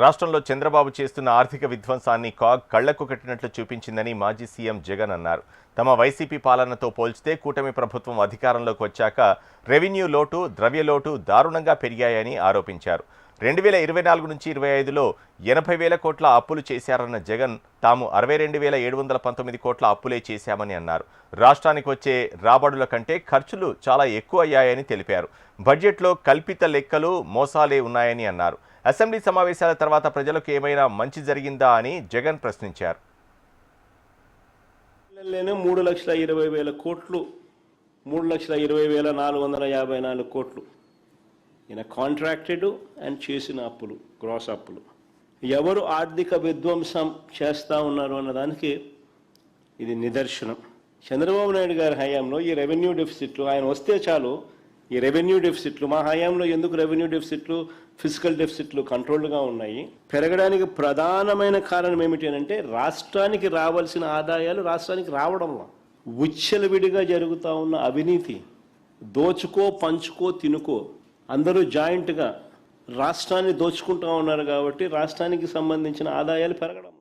రాష్ట్రంలో చంద్రబాబు చేస్తున్న ఆర్థిక విధ్వంసాన్ని కాగ్ కళ్లకు కట్టినట్లు చూపించిందని మాజీ సీఎం జగన్ అన్నారు. తమ వైసీపీ పాలనతో పోల్చితే కూటమి ప్రభుత్వం అధికారంలోకి వచ్చాక రెవెన్యూ లోటు, ద్రవ్యలోటు దారుణంగా పెరిగాయని ఆరోపించారు. 2024 నుంచి 25లో 80,000 కోట్ల అప్పులు చేశారన్న జగన్ తాము 62,719 కోట్ల అప్పులే చేశామని అన్నారు. రాష్ట్రానికి వచ్చే రాబడుల కంటే ఖర్చులు చాలా ఎక్కువ అయ్యాయని తెలిపారు. బడ్జెట్లో కల్పిత లెక్కలు, మోసాలే ఉన్నాయని అన్నారు. అసెంబ్లీ సమావేశాల తర్వాత ప్రజలకు ఏమైనా మంచి జరిగిందా అని జగన్ ప్రశ్నించారు. 3,20,000 కోట్లు, 3,20,454 కోట్లు ఈయన కాంట్రాక్టెడ్ అండ్ చేసిన అప్పులు, గ్రాస్ అప్పులు. ఎవరు ఆర్థిక విధ్వంసం చేస్తూ ఉన్నారు అన్నదానికి ఇది నిదర్శనం. చంద్రబాబు నాయుడు గారి హయాంలో ఈ రెవెన్యూ డెఫిసిట్లు, ఆయన వస్తే చాలు ఈ రెవెన్యూ డెఫిసిట్లు, మా హయాంలో ఎందుకు రెవెన్యూ డెఫిసిట్లు, ఫిజికల్ డెఫిసిట్లు కంట్రోల్గా ఉన్నాయి? పెరగడానికి ప్రధానమైన కారణం ఏమిటి అంటే రాష్ట్రానికి రావాల్సిన ఆదాయాలు రాష్ట్రానికి రావడంలో విచ్చలవిడిగా జరుగుతూ ఉన్న అవినీతి, దోచుకో పంచుకో తినుకో, అందరూ జాయింట్గా రాష్ట్రాన్ని దోచుకుంటూ ఉన్నారు కాబట్టి రాష్ట్రానికి సంబంధించిన ఆదాయాలు పెరగడం.